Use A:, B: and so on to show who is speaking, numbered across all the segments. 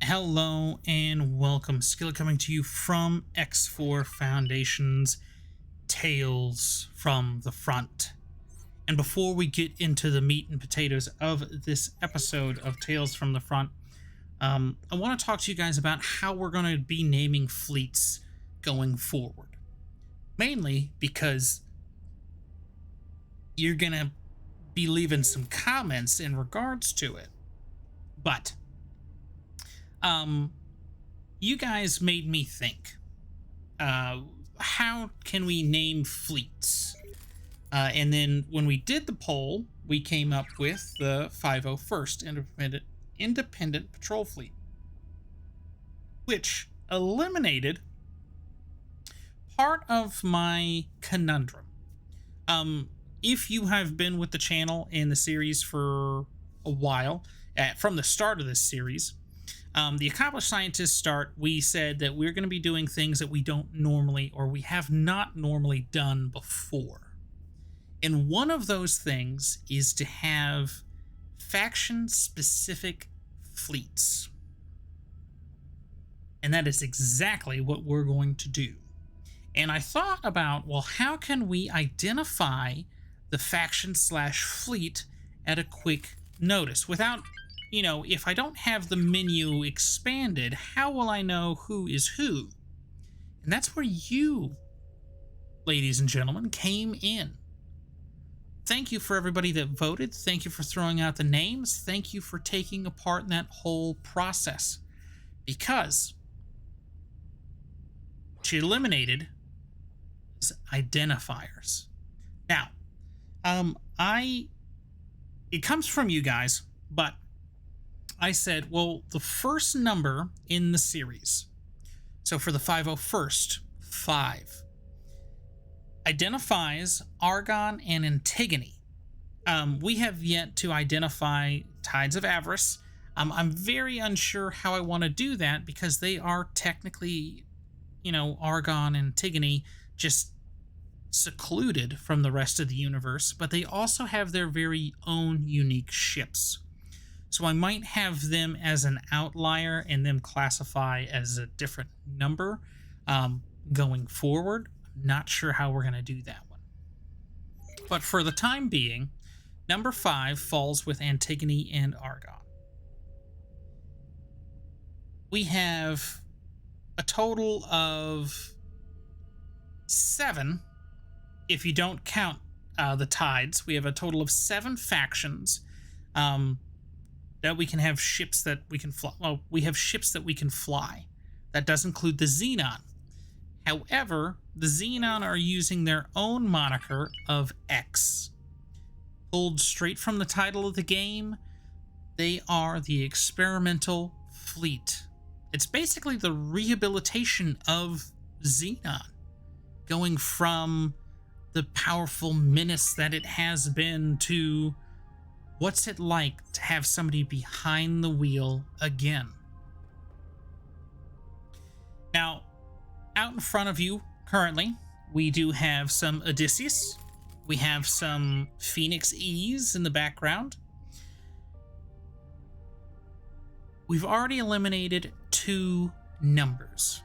A: Hello and welcome. Skillet coming to you from X4 Foundation's Tales from the Front. And before we get into the meat and potatoes of this episode of Tales from the Front, I want to talk to you guys about how we're going to be naming fleets going forward. Mainly because you're going to be leaving some comments in regards to it. But you guys made me think, how can we name fleets? And then when we did the poll, we came up with the 501st Independent Patrol Fleet, which eliminated part of my conundrum. If you have been with the channel and the series for a while, from the start of this series, the Accomplished Scientist start, we said that we're going to be doing things that we don't normally, or we have not normally done before. And one of those things is to have faction-specific fleets. And that is exactly what we're going to do. And I thought about, well, how can we identify the faction/fleet at a quick notice without, you know, if I don't have the menu expanded, how will I know who is who? And that's where you, ladies and gentlemen, came in. Thank you for everybody that voted. Thank you for throwing out the names. Thank you for taking a part in that whole process. Because what you eliminated is identifiers. Now, it comes from you guys, but I said, well, the first number in the series, so for the 501st, 5, identifies Argon and Antigone. We have yet to identify Tides of Avarice. I'm very unsure how I want to do that because they are technically, you know, Argon and Antigone just secluded from the rest of the universe, but they also have their very own unique ships. So I might have them as an outlier and them classify as a different number going forward. Not sure how we're going to do that one. But for the time being, number 5 falls with Antigone and Argon. We have a total of 7, if you don't count the Tides. We have a total of 7 factions that we can have ships that we can fly. Well, we have ships that we can fly. That does include the Xenon. However, the Xenon are using their own moniker of X. Pulled straight from the title of the game, they are the Experimental Fleet. It's basically the rehabilitation of Xenon, going from the powerful menace that it has been to what's it like to have somebody behind the wheel again. Now, out in front of you currently, we do have some Odysseus. We have some Phoenix E's in the background. We've already eliminated 2 numbers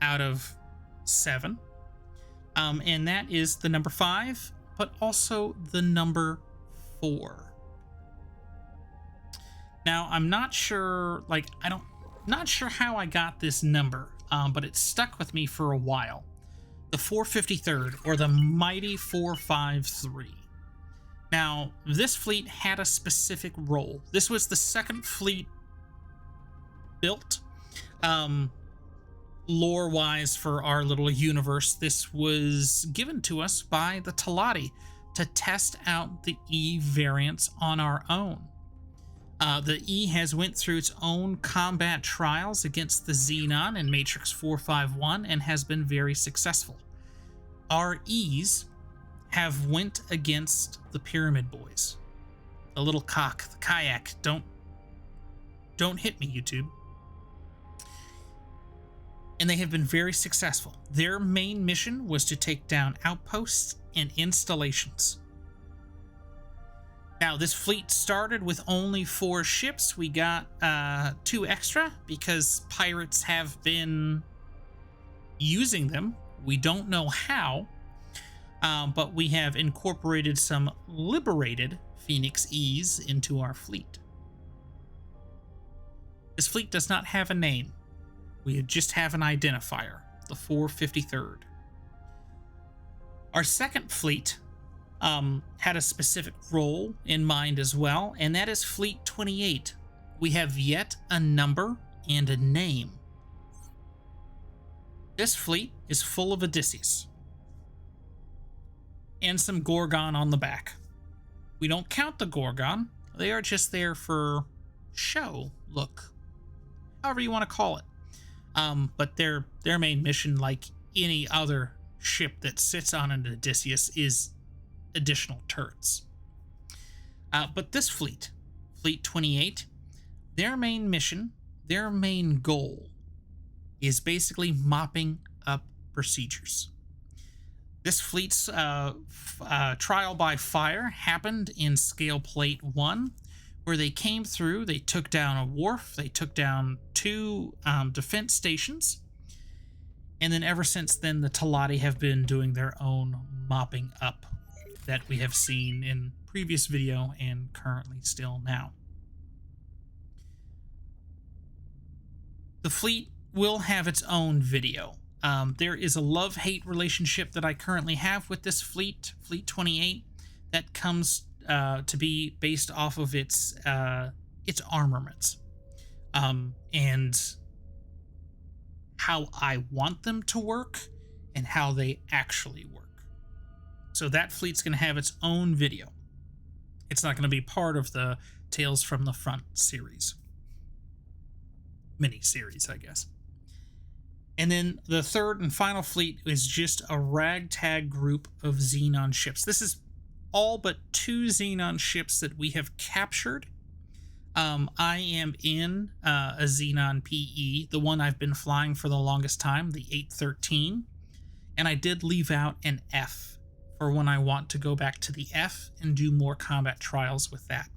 A: out of 7. And that is the number 5, but also the number 4. Now, I'm not sure, not sure how I got this number, but it stuck with me for a while. The 453rd, or the Mighty 453. Now, this fleet had a specific role. This was the second fleet built. Lore-wise, for our little universe, this was given to us by the Telati to test out the E variants on our own. The E has went through its own combat trials against the Xenon and Matrix 451 and has been very successful. Our E's have went against the Pyramid Boys. The little cock, the kayak, don't hit me, YouTube. And they have been very successful. Their main mission was to take down outposts and installations. Now, this fleet started with only 4 ships. We got 2 extra because pirates have been using them. We don't know how, but we have incorporated some liberated Phoenix E's into our fleet. This fleet does not have a name. We just have an identifier, the 453rd. Our second fleet had a specific role in mind as well, and that is Fleet 28. We have yet a number and a name. This fleet is full of Odysseus and some Gorgon on the back. We don't count the Gorgon. They are just there for show, look, however you want to call it. But their main mission, like any other ship that sits on an Odysseus, is additional turrets. But this fleet, Fleet 28, their main mission, their main goal is basically mopping up procedures. This fleet's trial by fire happened in Scale Plate 1, where they came through, they took down a wharf, they took down 2 defense stations, and then ever since then, the Talati have been doing their own mopping up that we have seen in previous video and currently still now. The fleet will have its own video. There is a love-hate relationship that I currently have with this fleet, Fleet 28, that comes to be based off of its armaments and how I want them to work and how they actually work. So that fleet's going to have its own video. It's not going to be part of the Tales from the Front series. Mini-series, I guess. And then the third and final fleet is just a ragtag group of Xenon ships. This is all but 2 Xenon ships that we have captured. I am in a Xenon PE, the one I've been flying for the longest time, the 813. And I did leave out an F for when I want to go back to the F and do more combat trials with that.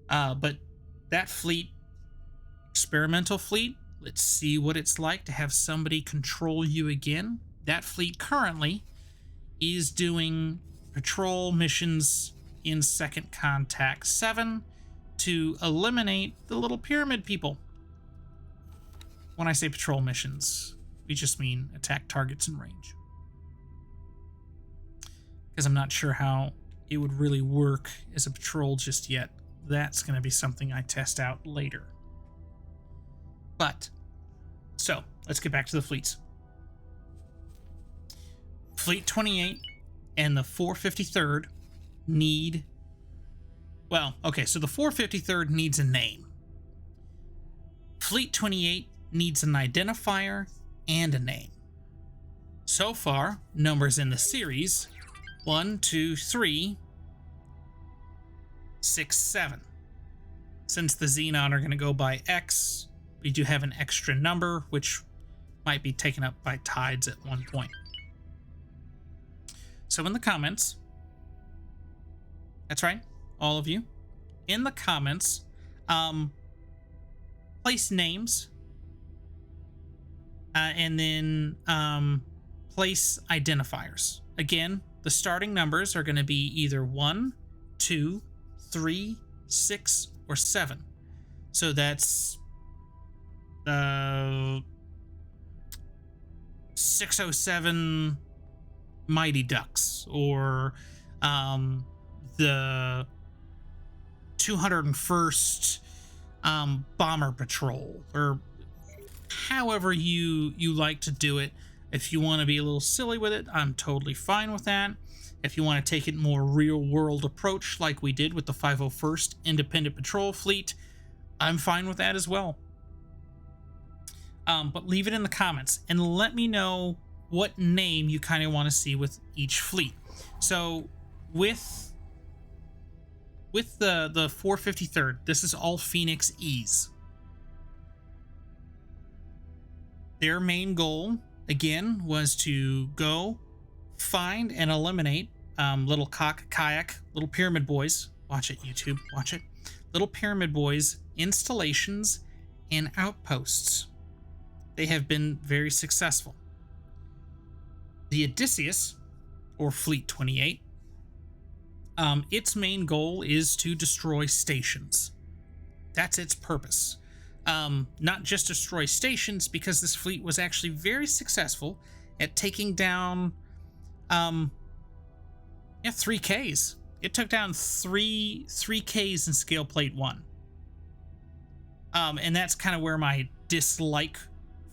A: But that fleet, experimental fleet, let's see what it's like to have somebody control you again. That fleet currently is doing patrol missions in Second Contact 7 to eliminate the little pyramid people. When I say patrol missions, we just mean attack targets in range. Because I'm not sure how it would really work as a patrol just yet. That's going to be something I test out later. But, so, let's get back to the fleets. Fleet 28 and the 453rd need... Well, okay, so the 453rd needs a name. Fleet 28 needs an identifier and a name. So far, numbers in the series: 1, 2, 3, 6, 7. Since the Xenon are going to go by X, we do have an extra number, which might be taken up by tides at one point. So in the comments, that's right, all of you, in the comments, place names, and then place identifiers. Again, the starting numbers are going to be either 1, 2, 3, 6, or 7. So that's 607 Mighty Ducks, or the 201st Bomber Patrol, or however you like to do it. If you want to be a little silly with it, I'm totally fine with that. If you want to take it more real-world approach like we did with the 501st Independent Patrol Fleet, I'm fine with that as well. But leave it in the comments and let me know what name you kind of want to see with each fleet. So with the 453rd, this is all Phoenix E's. Their main goal, again, was to go find and eliminate little kayak, little pyramid boys Watch it, YouTube. Watch it. Little Pyramid Boys, installations, and outposts. They have been very successful. The Odysseus, or Fleet 28, its main goal is to destroy stations. That's its purpose. Not just destroy stations, because this fleet was actually very successful at taking down 3Ks. It took down 3Ks in Scale Plate 1. And that's kind of where my dislike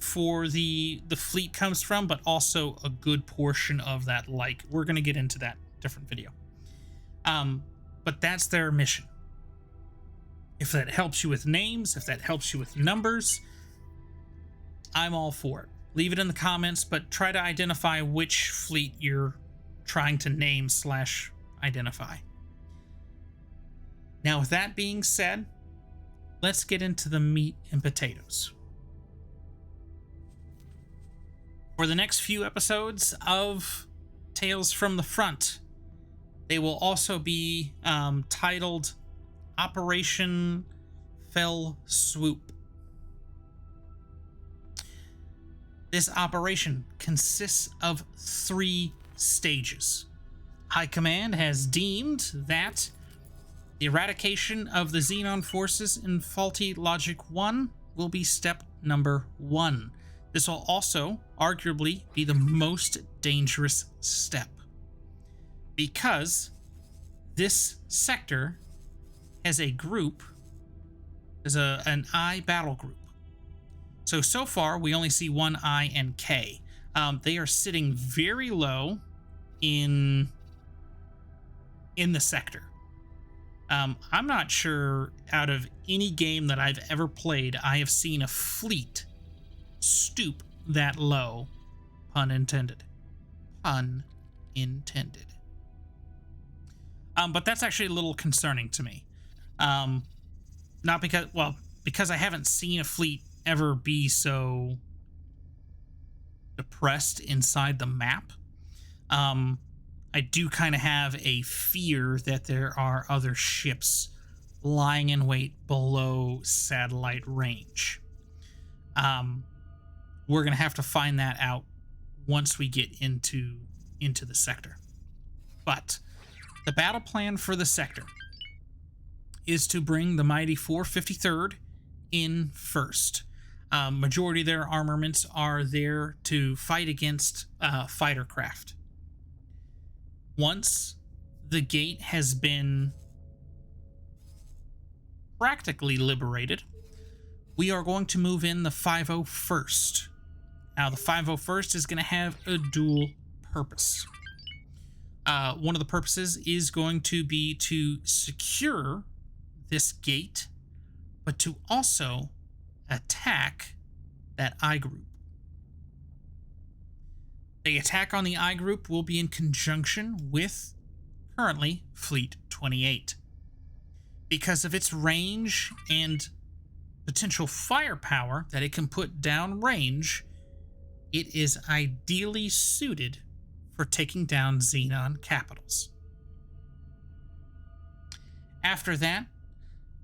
A: for the fleet comes from, but also a good portion of that like. We're going to get into that different video. But that's their mission. If that helps you with names, if that helps you with numbers, I'm all for it. Leave it in the comments, but try to identify which fleet you're trying to name / identify. Now, with that being said, let's get into the meat and potatoes. For the next few episodes of Tales from the Front, they will also be titled Operation Fell Swoop. This operation consists of 3 stages. High Command has deemed that the eradication of the Xenon forces in Faulty Logic 1 will be step number 1. This will also arguably be the most dangerous step, because this sector has a group, is an I battle group. So far we only see one I and K. They are sitting very low in the sector. I'm not sure out of any game that I've ever played I have seen a fleet stoop that low. Pun intended. Pun intended. But that's actually a little concerning to me. Not because, well, because I haven't seen a fleet ever be so depressed inside the map. I do kind of have a fear that there are other ships lying in wait below satellite range. We're going to have to find that out once we get into the sector. But the battle plan for the sector is to bring the mighty 453rd in first. Majority of their armaments are there to fight against fighter craft. Once the gate has been practically liberated, we are going to move in the 501st. Now, the 501st is going to have a dual purpose. One of the purposes is going to be to secure this gate, but to also attack that I group. The attack on the I group will be in conjunction with, currently, Fleet 28. Because of its range and potential firepower that it can put down range, it is ideally suited for taking down Xenon capitals. After that,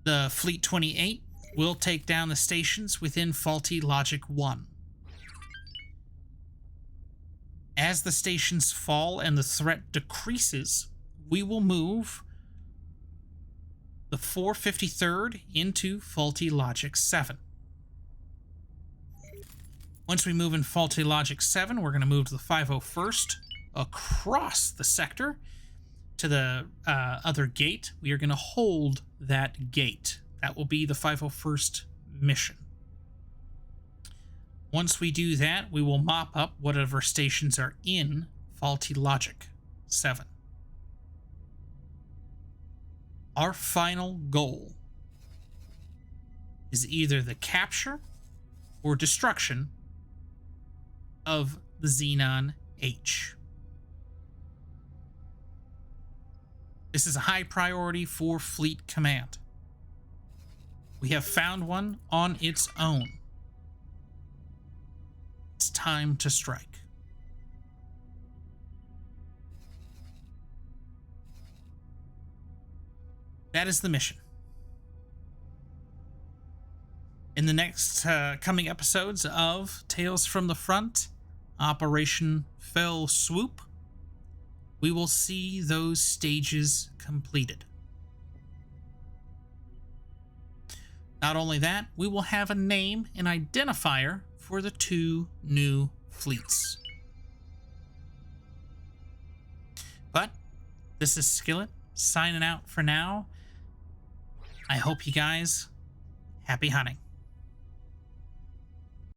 A: the Fleet 28 will take down the stations within Faulty Logic 1. As the stations fall and the threat decreases, we will move the 453rd into Faulty Logic 7. Once we move in Faulty Logic 7, we're going to move to the 501st across the sector to the other gate. We are going to hold that gate. That will be the 501st mission. Once we do that, we will mop up whatever stations are in Faulty Logic 7. Our final goal is either the capture or destruction of the Xenon H. This is a high priority for Fleet Command. We have found one on its own. It's time to strike. That is the mission. In the next coming episodes of Tales from the Front, Operation Fell Swoop, we will see those stages completed. Not only that, we will have a name and identifier for the 2 new fleets. But this is Skillet signing out for now. I hope you guys happy hunting.